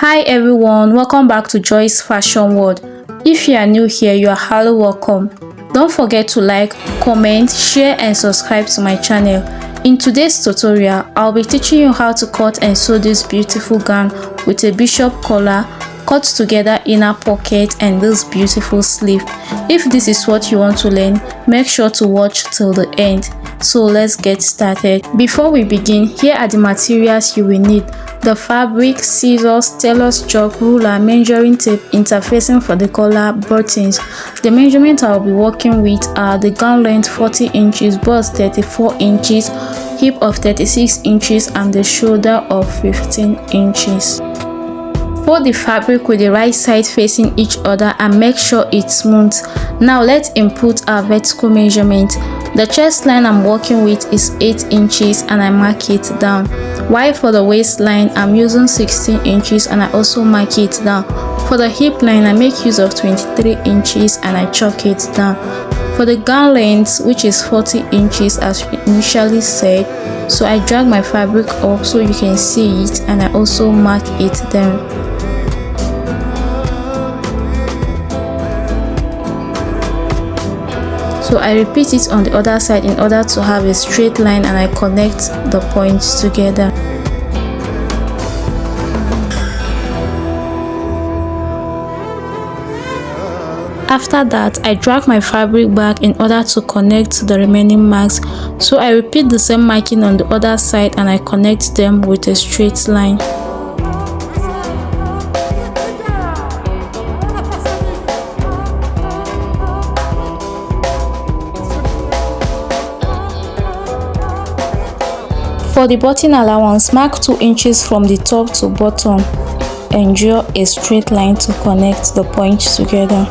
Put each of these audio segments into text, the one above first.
Hi everyone, welcome back to Joy's Fashion World. If you are new here, you are highly welcome. Don't forget to like, comment, share and subscribe to my channel. In today's tutorial, I'll be teaching you how to cut and sew this beautiful gown with a bishop collar, cut together inner pocket and this beautiful sleeve. If this is what you want to learn, make sure to watch till the end. So let's get started. Before we begin, here are the materials you will need: the fabric, scissors, tailor's chalk, ruler, measuring tape, interfacing for the collar, buttons. The measurements I'll be working with are the gown length 40 inches, bust 34 inches, hip of 36 inches and the shoulder of 15 inches. Fold the fabric with the right side facing each other and make sure it's smooth. Now let's input our vertical measurement. The chest line I'm working with is 8 inches and I mark it down. While for the waistline I'm using 16 inches and I also mark it down. For the hip line I make use of 23 inches and I chalk it down. For the gown length, which is 40 inches as initially said, so I drag my fabric up so you can see it and I also mark it down. So I repeat it on the other side in order to have a straight line and I connect the points together. After that, I drag my fabric back in order to connect the remaining marks. So I repeat the same marking on the other side and I connect them with a straight line. For the button allowance, mark 2 inches from the top to bottom and draw a straight line to connect the points together.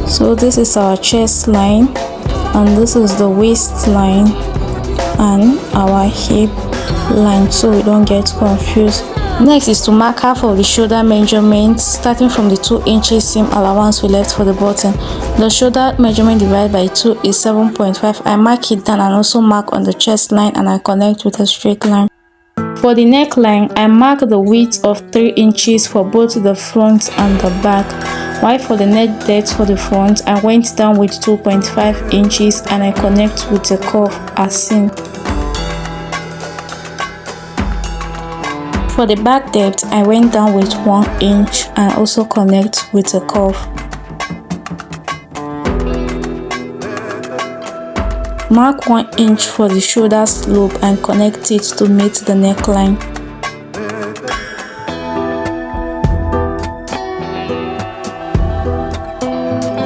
So this is our chest line and this is the waistline and our hip line, so we don't get confused. Next is to mark half of the shoulder measurement, starting from the 2 inches seam allowance we left for the button. The shoulder measurement divided by 2 is 7.5. I mark it down and also mark on the chest line and I connect with a straight line. For the neckline, I mark the width of 3 inches for both the front and the back. While for the neck depth for the front, I went down with 2.5 inches and I connect with a curve as seen. For the back depth, I went down with 1 inch and also connect with a curve. Mark 1 inch for the shoulder slope and connect it to meet the neckline.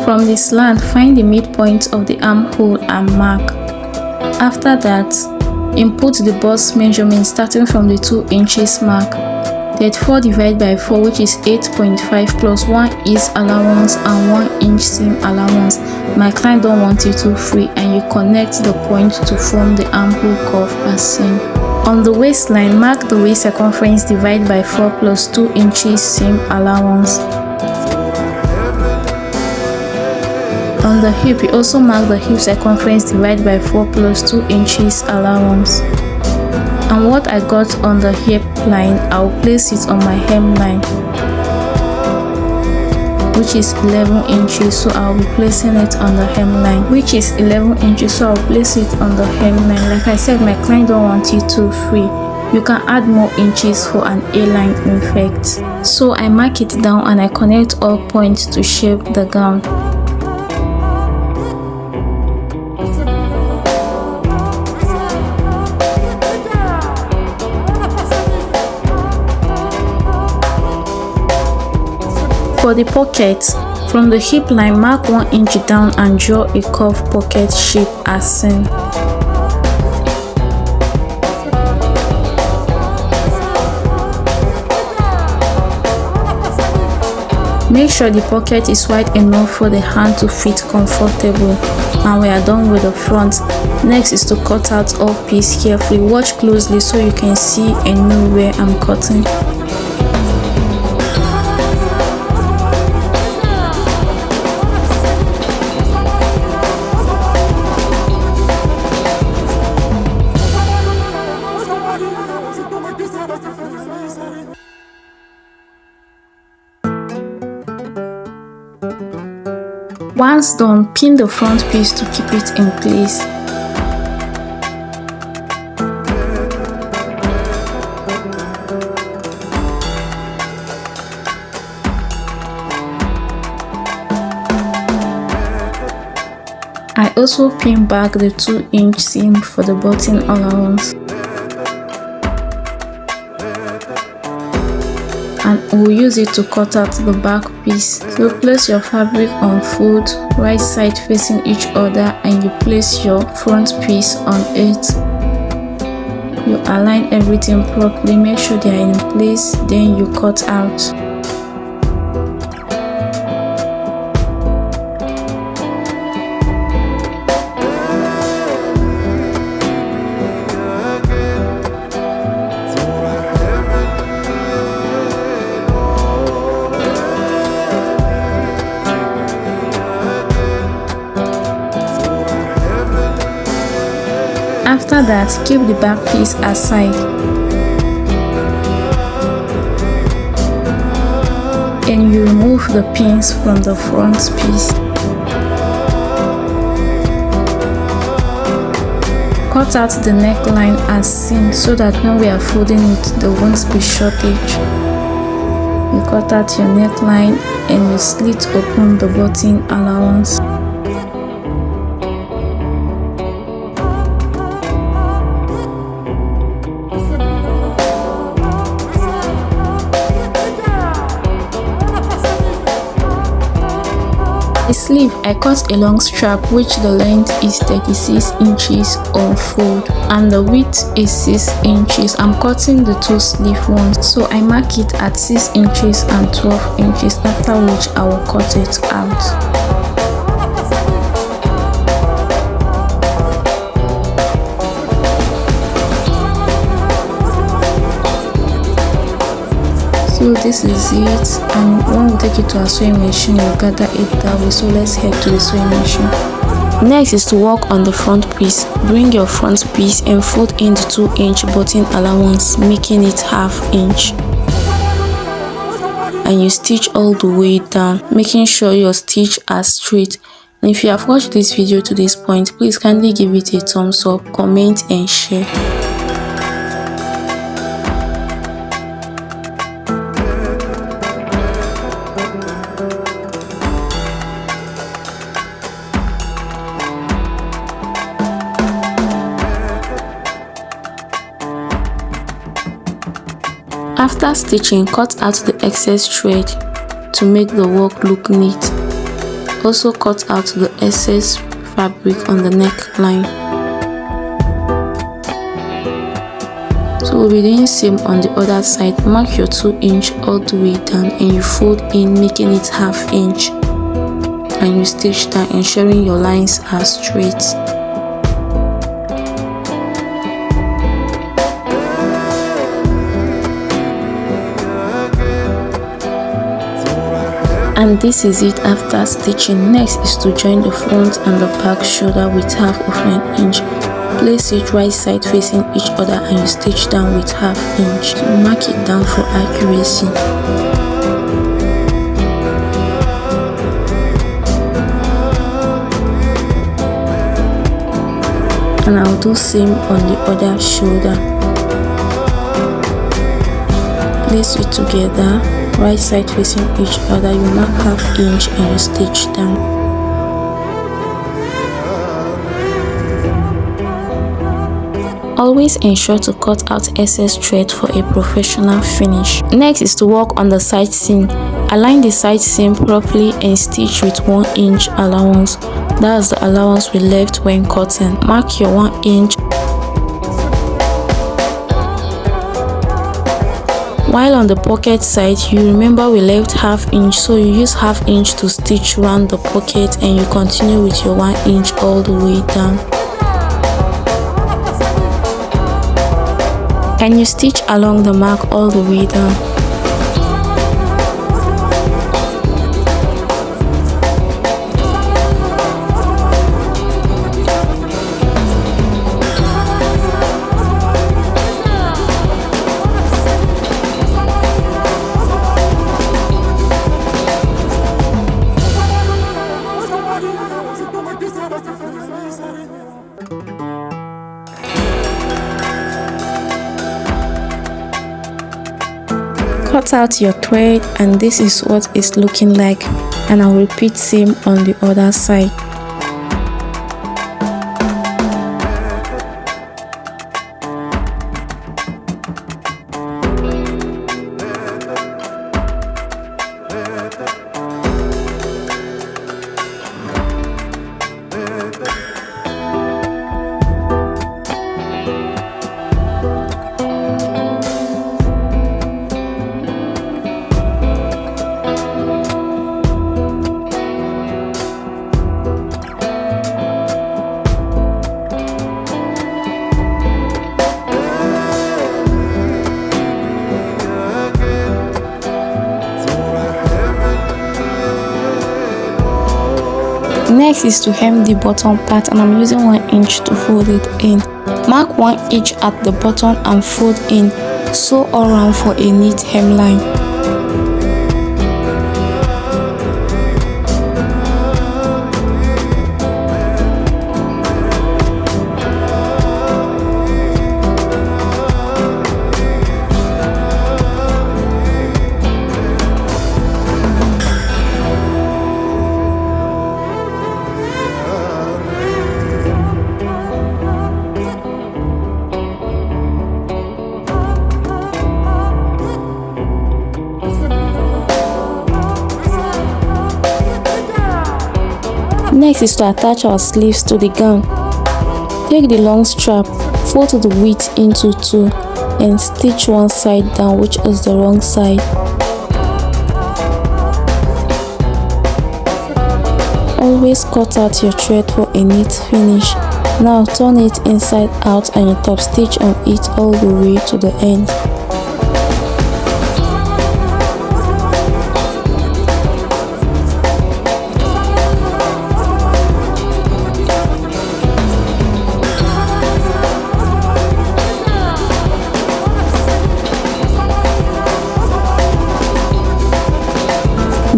From the slant, find the midpoint of the armhole and mark. After that, input the bust measurement starting from the 2 inches mark. 34 divided by 4, which is 8.5, plus 1 is allowance and 1 inch seam allowance. My client don't want you to free and you connect the point to form the armhole curve as seen. On the waistline, mark the waist circumference divided by 4 plus 2 inches seam allowance. On the hip, you also mark the hip circumference divided by 4 plus 2 inches allowance. And what I got on the hip line, I'll place it on my hemline, which is 11 inches. So I'll be placing it on the hemline, which is 11 inches. So I'll place it on the hemline. Like I said, my client don't want you to free. You can add more inches for an A-line effect. So I mark it down and I connect all points to shape the gown. For the pocket, from the hip line, mark 1 inch down and draw a curved pocket shape as seen. Make sure the pocket is wide enough for the hand to fit comfortable. And we are done with the front. Next is to cut out all pieces carefully. Watch closely so you can see and know where I'm cutting. Once done, pin the front piece to keep it in place. I also pin back the 2-inch seam for the button allowance. And we'll use it to cut out the back piece. So place your fabric on fold, right side facing each other, and you place your front piece on it. You align everything properly, make sure they are in place, then you cut out. After that, keep the back piece aside and you remove the pins from the front piece. Cut out the neckline as seen so that when we are folding it, there won't be shortage. You cut out your neckline and you slit open the button allowance. The sleeve, I cut a long strap which the length is 36 inches on fold and the width is 6 inches. I'm cutting the 2 sleeve ones, so I mark it at 6 inches and 12 inches, after which I will cut it out. So this is it, and when we take it to our sewing machine, you gather it that way. So let's head to the sewing machine. Next is to work on the front piece. Bring your front piece and fold in the 2-inch button allowance, making it ½ inch. And you stitch all the way down, making sure your stitch are straight. And if you have watched this video to this point, please kindly give it a thumbs up, comment and share. After stitching, cut out the excess thread to make the work look neat. Also cut out the excess fabric on the neckline. So we'll be doing same on the other side. Mark your 2-inch all the way down and you fold in, making it ½ inch. And you stitch down, ensuring your lines are straight. And this is it after stitching. Next is to join the front and the back shoulder with ½ inch. Place it right side facing each other and you stitch down with ½ inch. So mark it down for accuracy. And I'll do same on the other shoulder. Place it together, right side facing each other, you mark ½ inch and you stitch down. Always ensure to cut out excess thread for a professional finish. Next is to work on the side seam. Align the side seam properly and stitch with 1-inch allowance. That's the allowance we left when cutting. Mark your 1 inch. While on the pocket side, you remember we left ½ inch, so you use ½ inch to stitch around the pocket and you continue with your 1 inch all the way down. And you stitch along the mark all the way down. Cut out your thread, and this is what it's looking like, and I'll repeat same on the other side. Next is to hem the bottom part, and I'm using 1 inch to fold it in. Mark 1 inch at the bottom and fold in. Sew all around for a neat hemline. Next is to attach our sleeves to the gown. Take the long strap, fold the width into 2 and stitch one side down, which is the wrong side. Always cut out your thread for a neat finish. Now turn it inside out and you top stitch on it all the way to the end.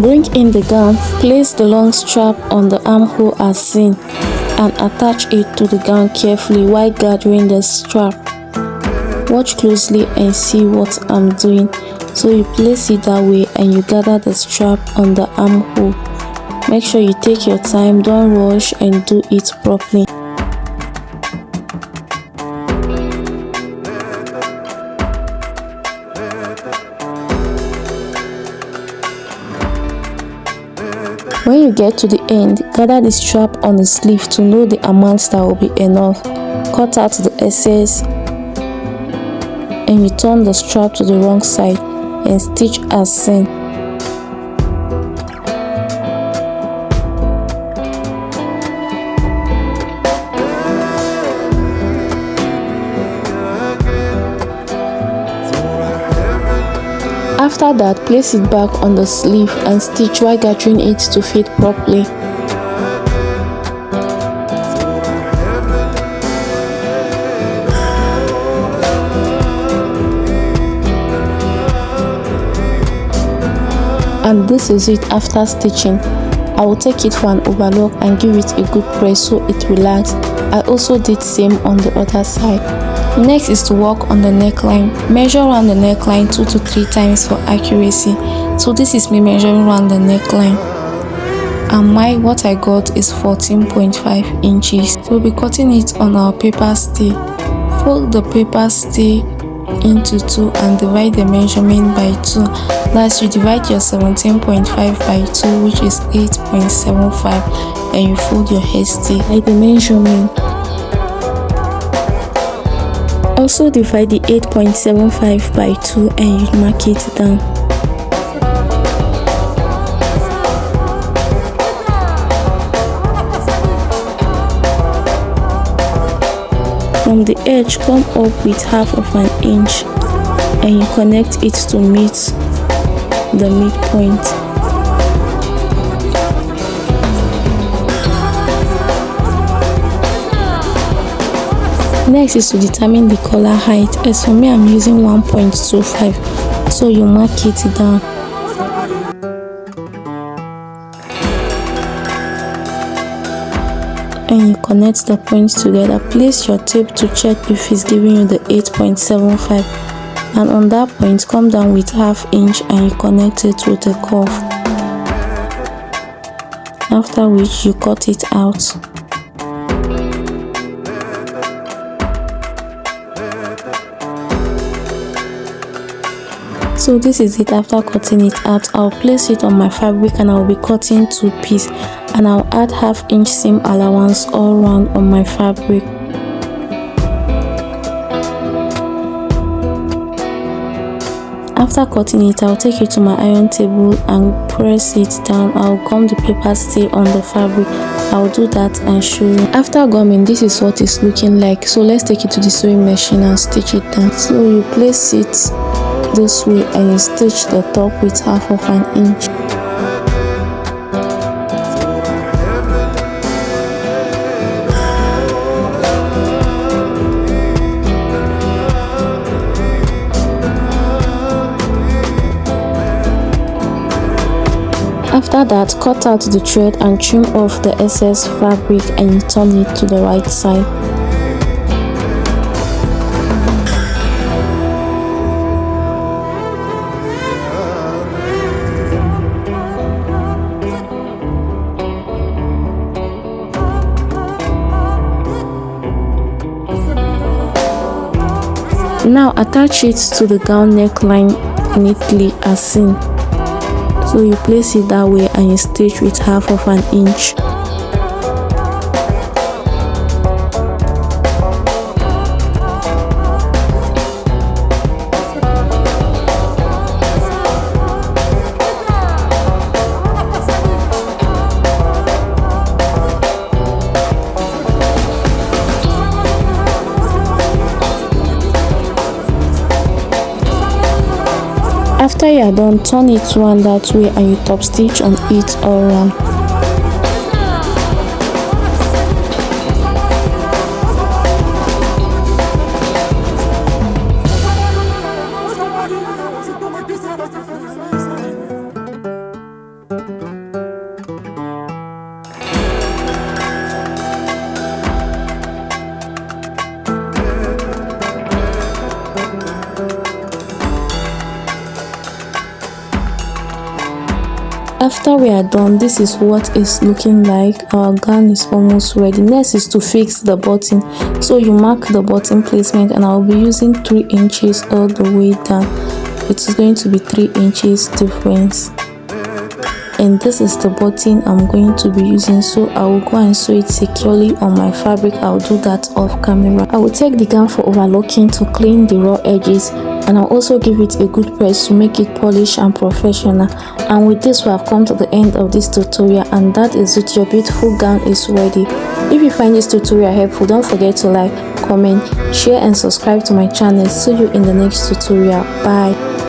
Bring in the gown, place the long strap on the armhole as seen, and attach it to the gown carefully while gathering the strap. Watch closely and see what I'm doing. So you place it that way and you gather the strap on the armhole. Make sure you take your time, don't rush, and do it properly. When you get to the end, gather the strap on the sleeve to know the amount that will be enough. Cut out the excess and return the strap to the wrong side and stitch as seen. After that, place it back on the sleeve and stitch while gathering it to fit properly. And this is it after stitching. I will take it for an overlock and give it a good press so it relaxes. I also did same on the other side. Next is to work on the neckline. Measure around the neckline 2 to 3 times for accuracy. So this is me measuring around the neckline, and what I got is 14.5 inches. So we'll be cutting it on our paper stay. Fold the paper stay into 2 and divide the measurement by 2. Thus you divide your 17.5 by 2, which is 8.75, and you fold your hair stay by the measurement. Also divide the 8.75 by 2 and you mark it down. From the edge, come up with half of an inch and you connect it to meet the midpoint. Next is to determine the collar height. As for me, I'm using 1.25, so you mark it down. and you connect the points together. Place your tape to check if it's giving you the 8.75, and on that point come down with ½ inch and you connect it with a curve, after which you cut it out. So this is it. After cutting it out, I'll place it on my fabric and I'll be cutting 2 pieces, and I'll add ½ inch seam allowance all round on my fabric. After cutting it, I'll take it to my iron table and press it down. I'll gum the paper stay on the fabric. I'll do that and show you. After gumming, this is what it's looking like. So let's take it to the sewing machine and stitch it down. So you place it this way and you stitch the top with ½ inch. After that, cut out the thread and trim off the excess fabric and you turn it to the right side. Now attach it to the gown neckline neatly as seen. So you place it that way and you stitch with ½ inch. After you are done, turn it round that way and you top stitch on it all round. After we are done, this is what it's looking like. Our gown is almost ready. Next is to fix the button. So you mark the button placement and I'll be using 3 inches all the way down. It's going to be 3 inches difference. And this is the button I'm going to be using, so I will go and sew it securely on my fabric. I'll do that off camera. I will take the gown for overlocking to clean the raw edges, and I'll also give it a good press to make it polished and professional. And with this, we have come to the end of this tutorial, and that is it. Your beautiful gown is ready. If you find this tutorial helpful, don't forget to like, comment, share and subscribe to my channel. See you in the next tutorial. Bye.